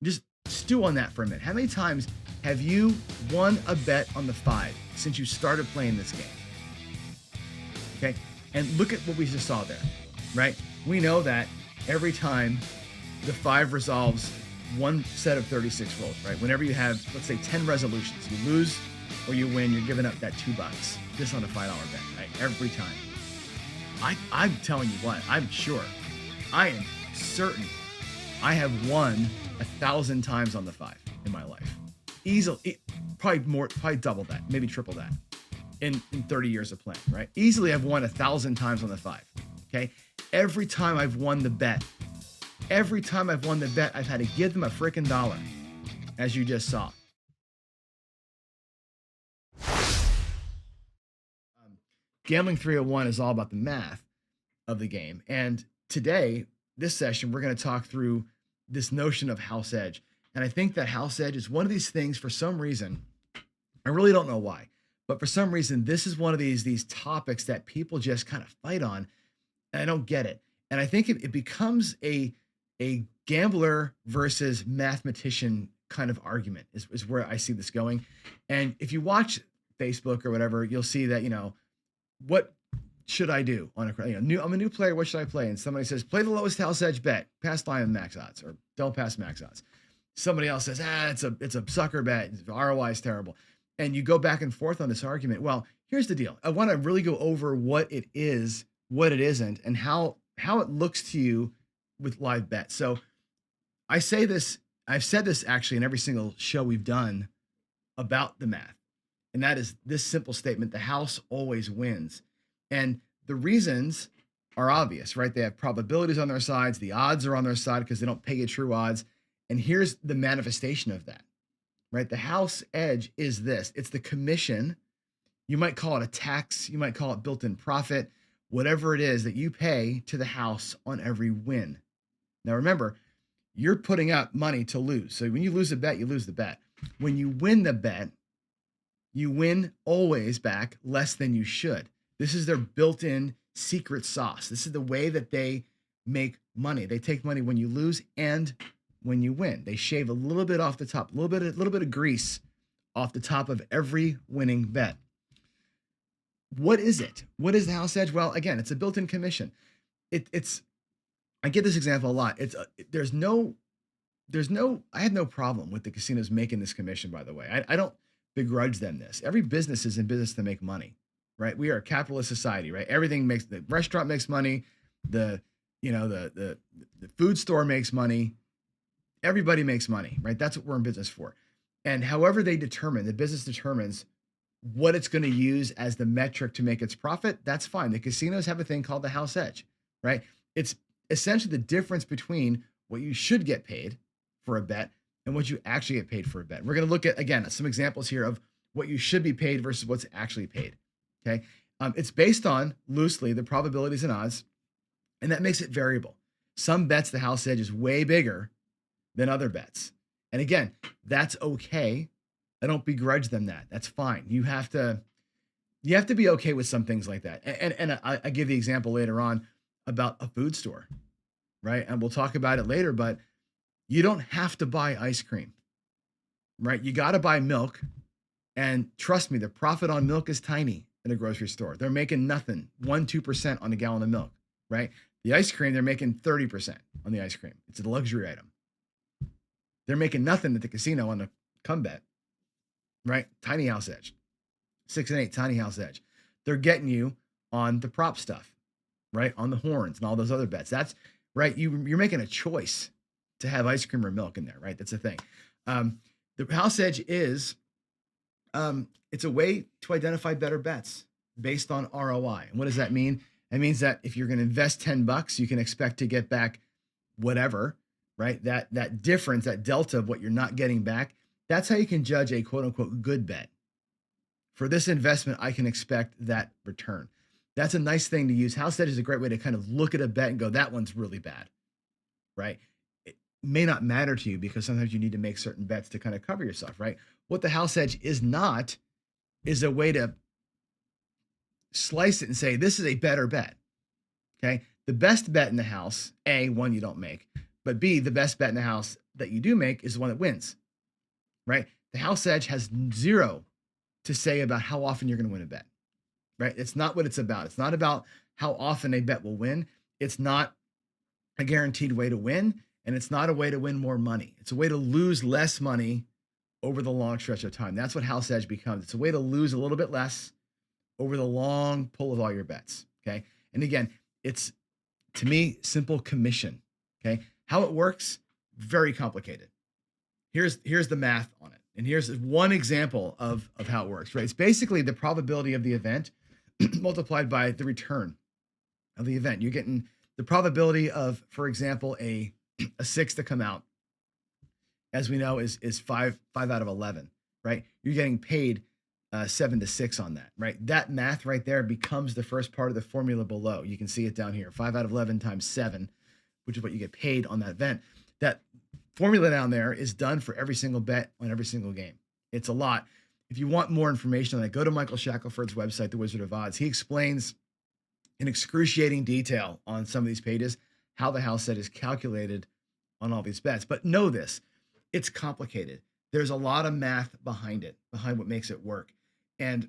Just stew on that for a minute. How many times have you won a bet on the 5 since you started playing this game? Okay. And look at what we just saw there, right? We know that every time the 5 resolves one set of 36 rolls, right? Whenever you have, let's say, 10 resolutions, you lose or you win, you're giving up that $2 just on a $5 bet, right? Every time. I'm telling you what, I'm sure, I am certain I have won 1,000 times on the 5 in my life. Easily, probably double that, maybe triple that in 30 years of playing, right? Easily I've won 1,000 times on the 5, okay? Every time I've won the bet, I've had to give them a freaking dollar, as you just saw. Gambling 301 is all about the math of the game. And today, this session, we're going to talk through this notion of house edge. And I think that house edge is one of these things, for some reason, I really don't know why, but for some reason, this is one of these topics that people just kind of fight on. And I don't get it. And I think it becomes a gambler versus mathematician kind of argument is where I see this going. And if you watch Facebook or whatever, you'll see that, what should I do on I'm a new player. What should I play? And somebody says, play the lowest house edge bet, pass line with max odds, or don't pass max odds. Somebody else says, it's a sucker bet. ROI is terrible. And you go back and forth on this argument. Well, here's the deal. I want to really go over what it is, what it isn't, and how it looks to you with live bets. So I say this, I've said this actually in every single show we've done about the math. And that is this simple statement: the house always wins. And the reasons are obvious, right? They have probabilities on their sides. The odds are on their side because they don't pay you true odds. And here's the manifestation of that, right? The house edge is this. It's the commission. You might call it a tax. You might call it built-in profit, whatever it is that you pay to the house on every win. Now, remember, you're putting up money to lose. So when you lose a bet, you lose the bet. When you win the bet, you win always back less than you should. This is their built-in secret sauce. This is the way that they make money. They take money when you lose and when you win. They shave a little bit off the top, a little bit of grease off the top of every winning bet. What is it? What is the house edge? Well, again, it's a built-in commission. I get this example a lot. I have no problem with the casinos making this commission, by the way. I don't begrudge them this. Every business is in business to make money, right? We are a capitalist society, right? The restaurant makes money, the food store makes money, everybody makes money, right? That's what we're in business for. And however the business determines what it's going to use as the metric to make its profit, that's fine. The casinos have a thing called the house edge, right? It's essentially the difference between what you should get paid for a bet and what you actually get paid for a bet. We're going to look at, again, some examples here of what you should be paid versus what's actually paid, okay? It's based on, loosely, the probabilities and odds, and that makes it variable. Some bets, the house edge is way bigger than other bets. And again, that's okay. I don't begrudge them that. That's fine. You have to be okay with some things like that. And I give the example later on about a food store, right? And we'll talk about it later, but you don't have to buy ice cream, right? You got to buy milk. And trust me, the profit on milk is tiny in a grocery store. They're making nothing, 1-2% on a gallon of milk, right? The ice cream, they're making 30% on the ice cream. It's a luxury item. They're making nothing at the casino on the come bet, right? Tiny house edge, 6 and 8, tiny house edge. They're getting you on the prop stuff, right? On the horns and all those other bets. That's right. You're making a choice to have ice cream or milk in there, right? That's a thing. The house edge is, it's a way to identify better bets based on ROI. And what does that mean? It means that if you're going to invest $10, you can expect to get back whatever, right? That difference, that delta of what you're not getting back, that's how you can judge a quote unquote good bet. For this investment, I can expect that return. That's a nice thing to use. House edge is a great way to kind of look at a bet and go, that one's really bad, right? It may not matter to you because sometimes you need to make certain bets to kind of cover yourself, right? What the house edge is not is a way to slice it and say, this is a better bet, okay? The best bet in the house, A, one you don't make. But B, the best bet in the house that you do make is the one that wins, right? The house edge has zero to say about how often you're going to win a bet, right? It's not what it's about. It's not about how often a bet will win. It's not a guaranteed way to win, and it's not a way to win more money. It's a way to lose less money over the long stretch of time. That's what house edge becomes. It's a way to lose a little bit less over the long pull of all your bets. Okay. And again, it's, to me, simple commission. Okay. How it works, very complicated. Here's the math on it. And here's one example of how it works, right? It's basically the probability of the event multiplied by the return of the event. You're getting the probability of, for example, a 6 to come out, as we know, is 5 out of 11, right? You're getting paid 7 to 6 on that, right? That math right there becomes the first part of the formula below. You can see it down here, 5 out of 11 times 7, which is what you get paid on that event. That formula down there is done for every single bet on every single game. It's a lot. If you want more information on that, go to Michael Shackelford's website, The Wizard of Odds. He explains in excruciating detail on some of these pages how the house set is calculated on all these bets. But know this, it's complicated. There's a lot of math behind it, behind what makes it work. And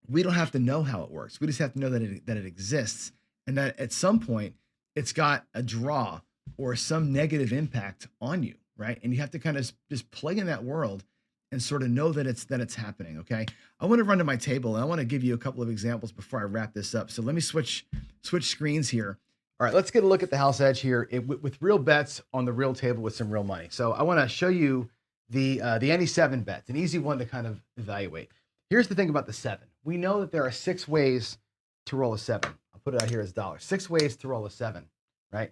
we don't have to know how it works. We just have to know that it exists, and that at some point it's got a draw or some negative impact on you, right? And you have to kind of just play in that world and sort of know that it's happening. Okay. I want to run to my table and I want to give you a couple of examples before I wrap this up. So let me switch screens here. All right, let's get a look at the house edge here with real bets on the real table with some real money. So I want to show you the any 7 bets, an easy one to kind of evaluate. Here's the thing about the 7. We know that there are 6 ways to roll a 7. I'll put it out here as dollars. 6 ways to roll a 7, right?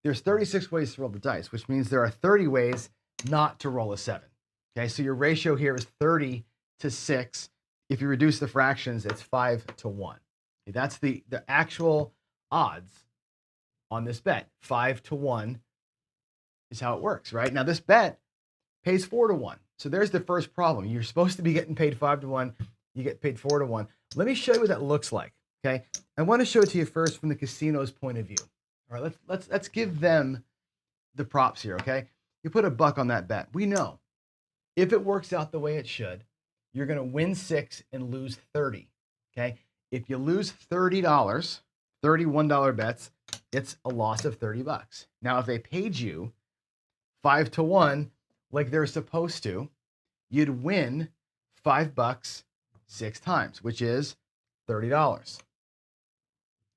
There's 36 ways to roll the dice, which means there are 30 ways not to roll a 7. Okay, so your ratio here is 30 to 6. If you reduce the fractions, it's 5 to 1. Okay, that's the actual odds on this bet. 5 to 1 is how it works, right? Now this bet pays 4 to 1. So there's the first problem. You're supposed to be getting paid 5 to 1. You get paid 4 to 1. Let me show you what that looks like, okay? I want to show it to you first from the casino's point of view. All right, let's give them the props here, okay? You put $1 on that bet. We know if it works out the way it should, you're going to win 6 and lose 30, okay? If you lose $30, $31 bets, it's a loss of $30. Now, if they paid you 5 to 1 like they're supposed to, you'd win $5 6 times, which is $30.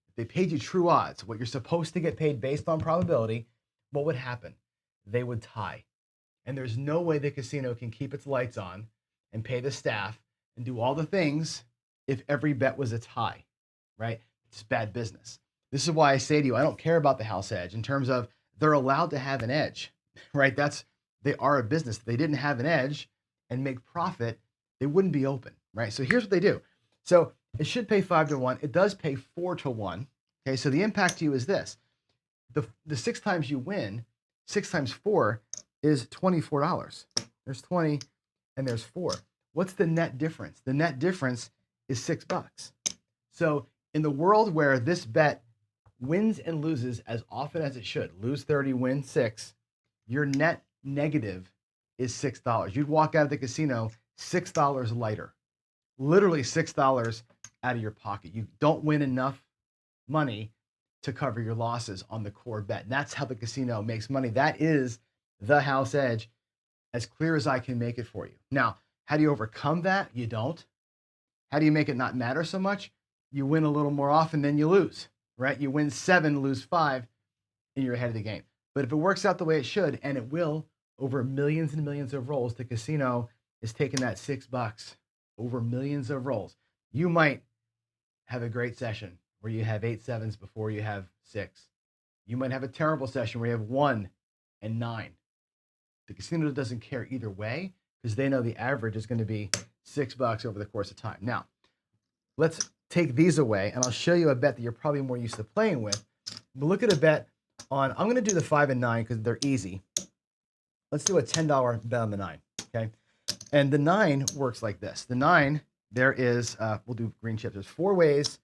If they paid you true odds, what you're supposed to get paid based on probability, what would happen? They would tie. And there's no way the casino can keep its lights on and pay the staff and do all the things if every bet was a tie, right? It's bad business. This is why I say to you, I don't care about the house edge in terms of they're allowed to have an edge, right? They are a business. If they didn't have an edge and make profit, they wouldn't be open, right? So here's what they do. So it should pay 5 to 1. It does pay 4 to 1. Okay, so the impact to you is this. The 6 times you win, 6 times 4 is $24. There's 20 and there's 4. What's the net difference? The net difference is $6. So in the world where this bet wins and loses as often as it should, lose 30, win 6, your net negative is $6. You'd walk out of the casino $6 lighter, literally $6 out of your pocket. You don't win enough money to cover your losses on the core bet. And that's how the casino makes money. That is the house edge, as clear as I can make it for you. Now, how do you overcome that? You don't. How do you make it not matter so much? You win a little more often than you lose, right? You win 7, lose 5, and you're ahead of the game. But if it works out the way it should, and it will, over millions and millions of rolls, the casino is taking that $6 over millions of rolls. You might have a great session where you have 8 sevens before you have 6. You might have a terrible session where you have 1 and 9. The casino doesn't care either way because they know the average is going to be $6 over the course of time. Now, let's take these away, and I'll show you a bet that you're probably more used to playing with. But look at a bet on, I'm going to do the 5 and 9 because they're easy. Let's do a $10 bet on the 9, okay? And the 9 works like this. The 9, there is, we'll do green chips. There's 4 ways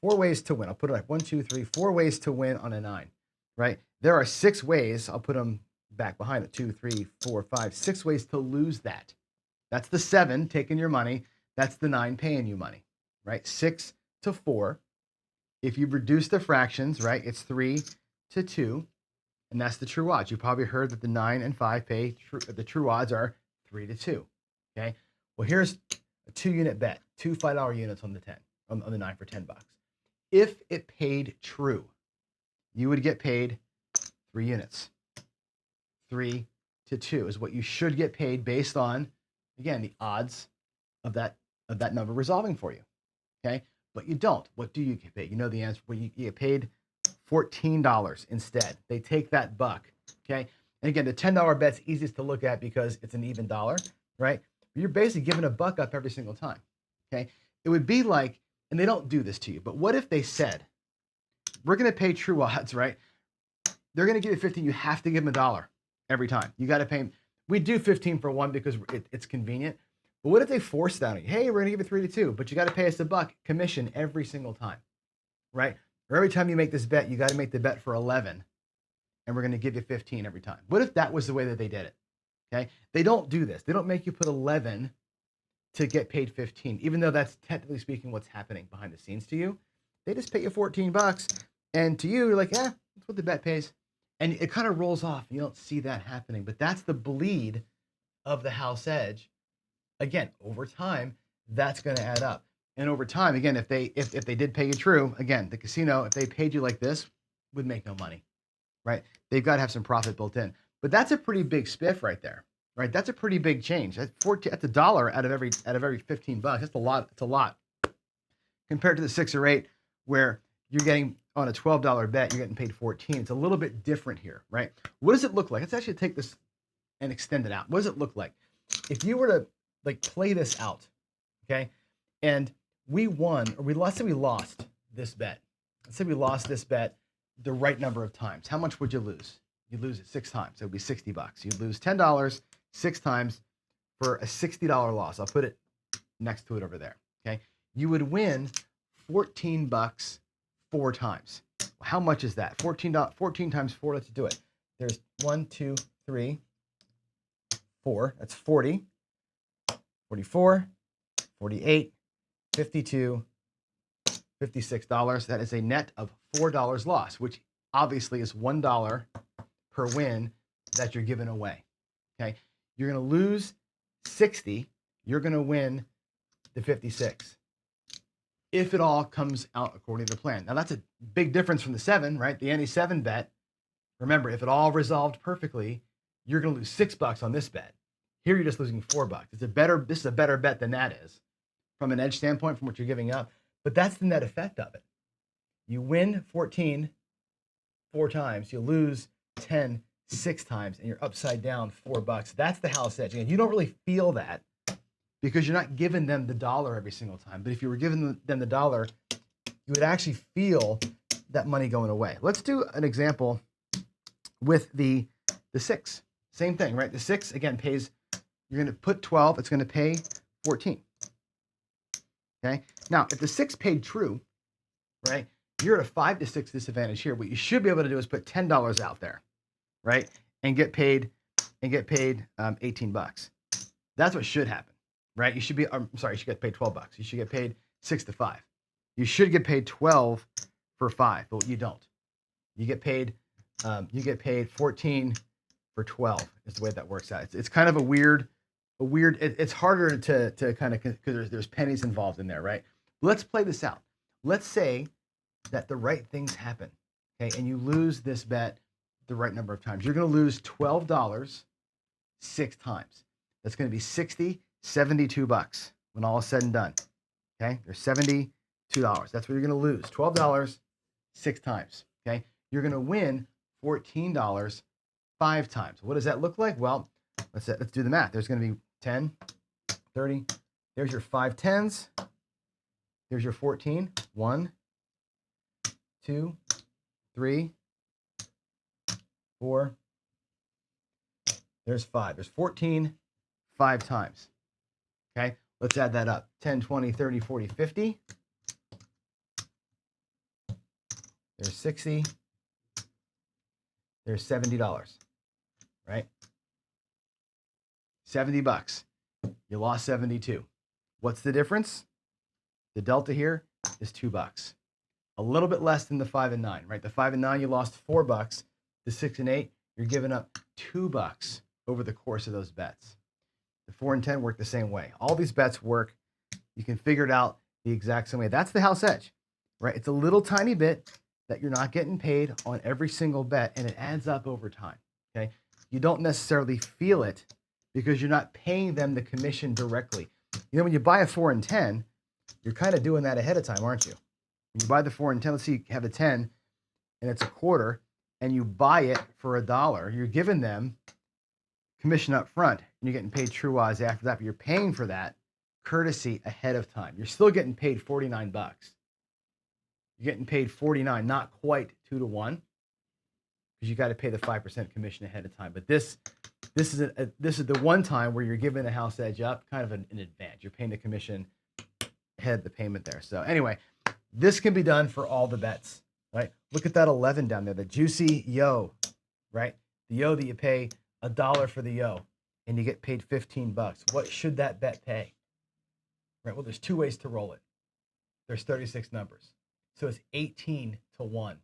to win. I'll put it like 1, 2, 3, 4 ways to win on a 9, right? There are 6 ways, I'll put them back behind it, 2, 3, 4, 5, 6 ways to lose that. That's the 7 taking your money. That's the 9 paying you money, right? 6 to 4. If you reduce the fractions, right, it's 3 to 2, and that's the true odds. You probably heard that the 9 and 5 pay, the true odds are 3 to 2, okay? Well, here's a 2-unit bet, 2 $5 units on the 10, on the 9 for $10. If it paid true, you would get paid 3 units. 3 to 2 is what you should get paid based on, again, the odds of that number resolving for you, okay? But you don't. What do you get paid? You know the answer. Well, you get paid $14 instead. They take that buck, okay? And again, the $10 bet's easiest to look at because it's an even dollar, right? You're basically giving a buck up every single time, okay? It would be like, and they don't do this to you, but what if they said, we're going to pay true odds, right? They're going to give you 15. You have to give them $1 every time. You got to pay them. We do 15 for one because it's convenient. But what if they force that on you? Hey, we're going to give you 3 to 2, but you got to pay us a buck commission every single time, right? Or every time you make this bet, you got to make the bet for 11, and we're going to give you 15 every time. What if that was the way that they did it? Okay, they don't do this. They don't make you put 11 to get paid 15, even though that's technically speaking what's happening behind the scenes to you. They just pay you $14, and to you, you're like, that's what the bet pays, and it kind of rolls off. You don't see that happening, but that's the bleed of the house edge. Again, over time, that's going to add up. And over time, again, if they did pay you true, again, the casino, if they paid you like this, would make no money, right? They've got to have some profit built in. But that's a pretty big spiff right there, right? That's a pretty big change. That's $1 out of every $15. That's a lot. It's a lot compared to the 6 or 8, where you're getting on a $12 bet, you're getting paid 14. It's a little bit different here, right? What does it look like? Let's actually take this and extend it out. What does it look like if you were to like play this out, okay? And we won, or let's say we lost this bet. Let's say we lost this bet the right number of times. How much would you lose? You'd lose it 6 times. It would be $60. You'd lose $10 6 times for a $60 loss. I'll put it next to it over there, okay? You would win $14 4 times. How much is that? 14 times 4, let's do it. There's 1, 2, 3, 4. That's 40. 44, 48, 52, $56. That is a net of $4 loss, which obviously is $1 per win that you're giving away. Okay, you're going to lose 60. You're going to win the 56. If it all comes out according to the plan. Now that's a big difference from the 7, right? The any 7 bet. Remember, if it all resolved perfectly, you're going to lose $6 on this bet. Here you're just losing $4. This is a better bet than that is from an edge standpoint, from what you're giving up. But that's the net effect of it. You win 14 4 times, you lose 10 6 times, and you're upside down $4. That's the house edge. And you don't really feel that because you're not giving them the $1 every single time. But if you were giving them the $1, you would actually feel that money going away. Let's do an example with the 6. Same thing, right? The 6 again pays. You're going to put 12. It's going to pay 14. Okay. Now, if the 6 paid true, right, you're at a 5 to 6 disadvantage here. What you should be able to do is put $10 out there, right, and get paid 18 bucks. That's what should happen, right? You should be. I'm sorry, you should get paid 12 bucks. You should get paid 6 to 5. You should get paid 12 for 5, but you don't. You get paid 14 for 12 is the way that works out. It's kind of a weird. It's harder to kind of, because there's pennies involved in there, right? Let's play this out. Let's say that the right things happen, okay, and you lose this bet the right number of times. You're going to lose $12 6 times. That's going to be $72 when all is said and done. Okay, there's $72. That's what you're going to lose. $12 6 times. Okay, you're going to win $14 5 times. What does that look like? Well, let's do the math. There's going to be 10, 30. There's your 5 tens. There's your 14. 1, 2, 3, 4. There's 5. There's 14 5 times. Okay, let's add that up. 10, 20, 30, 40, 50. There's 60. There's $70, right? $70. You lost 72. What's the difference? The delta here is $2. A little bit less than the 5 and 9, right? The 5 and 9, you lost $4. The 6 and 8, you're giving up $2 over the course of those bets. The 4 and 10 work the same way. All these bets work. You can figure it out the exact same way. That's the house edge, right? It's a little tiny bit that you're not getting paid on every single bet, and it adds up over time, okay? You don't necessarily feel it because you're not paying them the commission directly. You know, when you buy a 4 and 10, you're kind of doing that ahead of time, aren't you? When you buy the 4 and 10, let's see, you have a 10 and it's a quarter, and you buy it for $1, you're giving them commission up front, and you're getting paid true odds after that, but you're paying for that courtesy ahead of time. You're still getting paid $49. You're getting paid $49, not quite 2 to 1, because you got to pay the 5% commission ahead of time. But this is the one time where you're giving the house edge up, kind of an advantage. You're paying the commission ahead of the payment there. So anyway, this can be done for all the bets, right? Look at that 11 down there, the juicy yo, right? The yo that you pay $1 for the yo, and you get paid $15. What should that bet pay? Right. Well, there's 2 ways to roll it. There's 36 numbers. So it's 18 to 1,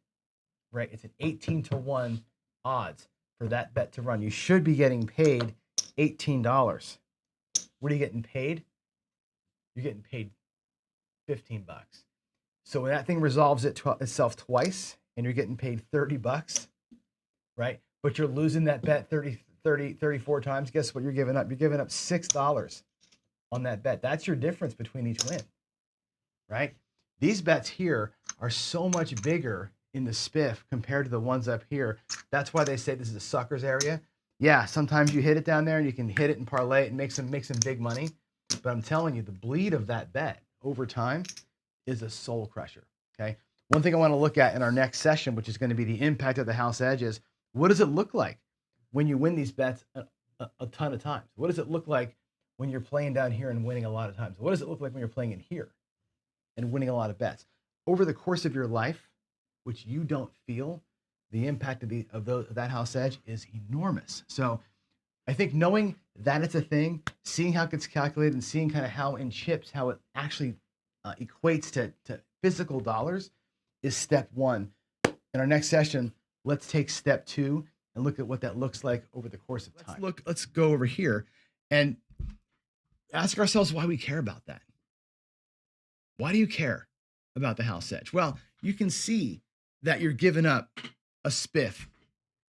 right? It's an 18 to 1 odds for that bet to run. You should be getting paid $18. What are you getting paid? You're getting paid $15. So when that thing resolves itself twice and you're getting paid $30, right? But you're losing that bet 34 times. Guess what you're giving up? You're giving up $6 on that bet. That's your difference between each win, right? These bets here are so much bigger in the spiff compared to the ones up here. That's why they say this is a sucker's area. Yeah, sometimes you hit it down there and you can hit it and parlay it and make some big money. But I'm telling you, the bleed of that bet over time is a soul crusher, okay? One thing I want to look at in our next session, which is going to be the impact of the house edge, is what does it look like when you win these bets a ton of times? What does it look like when you're playing down here and winning a lot of times? What does it look like when you're playing in here and winning a lot of bets? Over the course of your life, which you don't feel, the impact of that house edge is enormous. So I think knowing that it's a thing, seeing how it gets calculated, and seeing kind of how in chips, how it actually equates to physical dollars is step one. In our next session, let's take step 2 and look at what that looks like over the course of time. Let's go over here and ask ourselves why we care about that. Why do you care about the house edge? Well, you can see that you're giving up a spiff,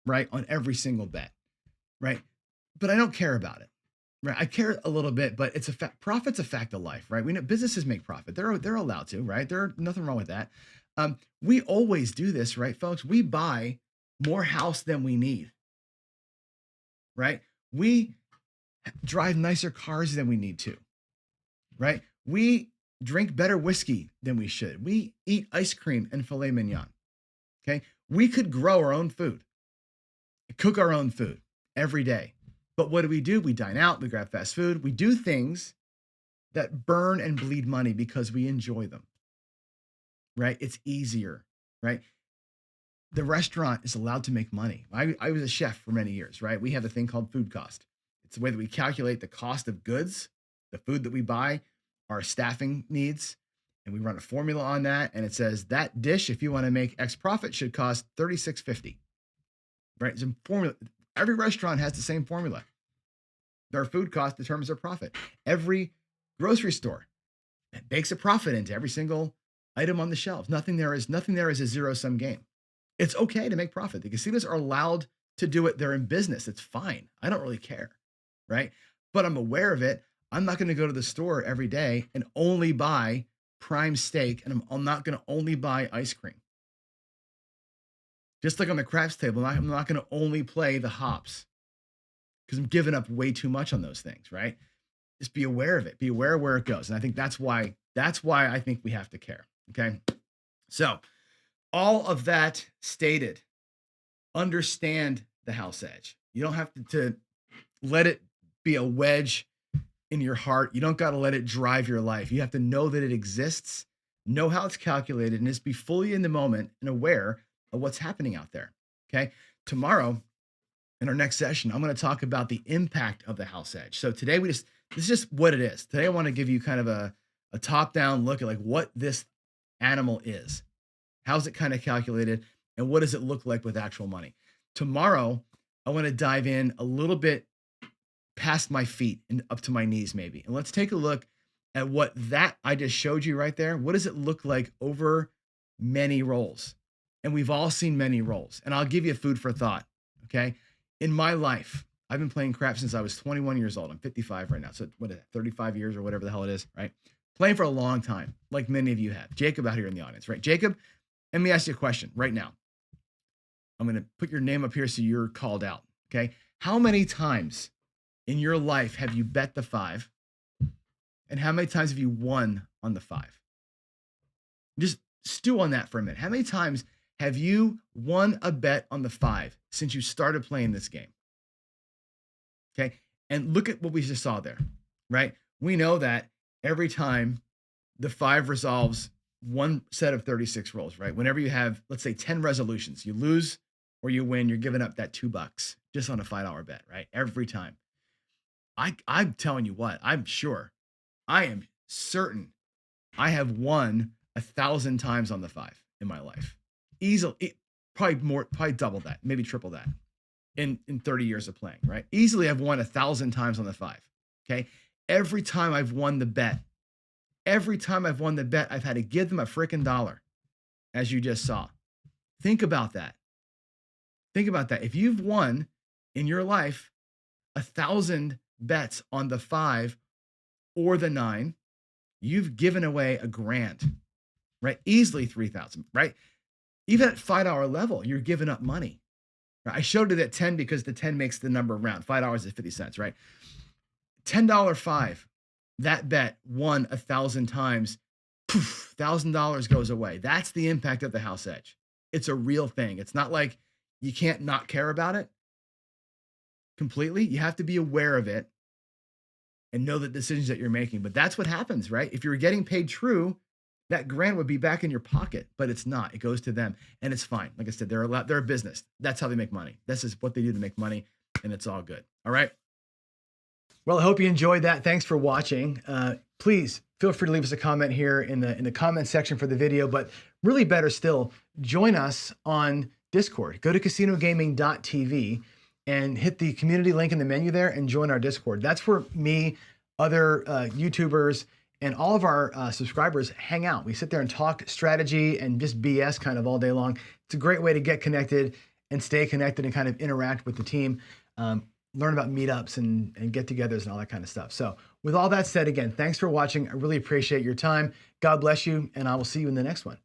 right, on every single bet, right? But I don't care about it, right? I care a little bit, but it's a fact. Profit's a fact of life, right? We know businesses make profit. They're allowed to, right? There's nothing wrong with that. We always do this, right, folks? We buy more house than we need, right? We drive nicer cars than we need to, right? We drink better whiskey than we should. We eat ice cream and filet mignon, okay? We could grow our own food, cook our own food every day. But what do? We dine out, we grab fast food, we do things that burn and bleed money because we enjoy them, right? It's easier, right? The restaurant is allowed to make money. I was a chef for many years, right? We have a thing called food cost. It's the way that we calculate the cost of goods, the food that we buy, our staffing needs, and we run a formula on that. And it says that dish, if you want to make X profit, should cost $36.50, right? It's a formula. Every restaurant has the same formula. Their food cost determines their profit. Every grocery store bakes a profit into every single item on the shelves. Nothing there is a zero-sum game. It's okay to make profit. The casinos are allowed to do it. They're in business. It's fine. I don't really care, right? But I'm aware of it. I'm not going to go to the store every day and only buy prime steak, and I'm not going to only buy ice cream. Just like on the craps table, I'm not going to only play the hops because I'm giving up way too much on those things, right? Just be aware of it. Be aware of where it goes. And I think that's why I think we have to care, okay? So all of that stated, understand the house edge. You don't have to let it be a wedge in your heart. You don't got to let it drive your life. You have to know that it exists, know how it's calculated, and just be fully in the moment and aware of what's happening out there, okay? tomorrow in our next session, I'm going to talk about the impact of the house edge. So today this is just what it is. Today I want to give you kind of a top-down look at like what this animal is. How's it kind of calculated, and what does it look like with actual money? Tomorrow, I want to dive in a little bit past my feet and up to my knees maybe. And let's take a look at what that I just showed you right there. What does it look like over many rolls? And we've all seen many rolls. And I'll give you food for thought, okay? In my life, I've been playing crap since I was 21 years old. I'm 55 right now. So what is it, 35 years or whatever the hell it is, right? Playing for a long time, like many of you have. Jacob out here in the audience, right? Jacob, let me ask you a question right now. I'm going to put your name up here so you're called out, okay? How many times in your life have you bet the 5? And how many times have you won on the 5? Just stew on that for a minute. How many times have you won a bet on the 5 since you started playing this game? Okay. And look at what we just saw there, right? We know that every time the 5 resolves one set of 36 rolls, right? Whenever you have, let's say 10 resolutions, you lose or you win, you're giving up that $2 just on a $5 bet, right? Every time. I'm telling you what, I am certain I have won 1,000 times on the 5 in my life. Easily, probably double that, maybe triple that in 30 years of playing, right? Easily I've won 1,000 times on the 5, okay? Every time I've won the bet, I've had to give them a freaking dollar, as you just saw. Think about that. If you've won in your life 1,000 bets on the 5 or the 9, you've given away $1,000, right? Easily 3,000, right? Even at $5 level, you're giving up money. Right? I showed it at 10 because the 10 makes the number round. $5 is 50 cents, right? $10 5, that bet won 1,000 times. Poof, $1,000 goes away. That's the impact of the house edge. It's a real thing. It's not like you can't not care about it completely. You have to be aware of it and know the decisions that you're making. But that's what happens, right? If you're getting paid true, that $1,000 would be back in your pocket, but it's not. It goes to them, and it's fine. Like I said, they're a business. That's how they make money. This is what they do to make money, and it's all good. All right. Well, I hope you enjoyed that. Thanks for watching. Please feel free to leave us a comment here in the comment section for the video, but really better still, join us on Discord. Go to casinogaming.tv and hit the community link in the menu there and join our Discord. That's where me, other YouTubers, and all of our subscribers hang out. We sit there and talk strategy and just BS kind of all day long. It's a great way to get connected and stay connected and kind of interact with the team, learn about meetups and get-togethers and all that kind of stuff. So with all that said, again, thanks for watching. I really appreciate your time. God bless you, and I will see you in the next one.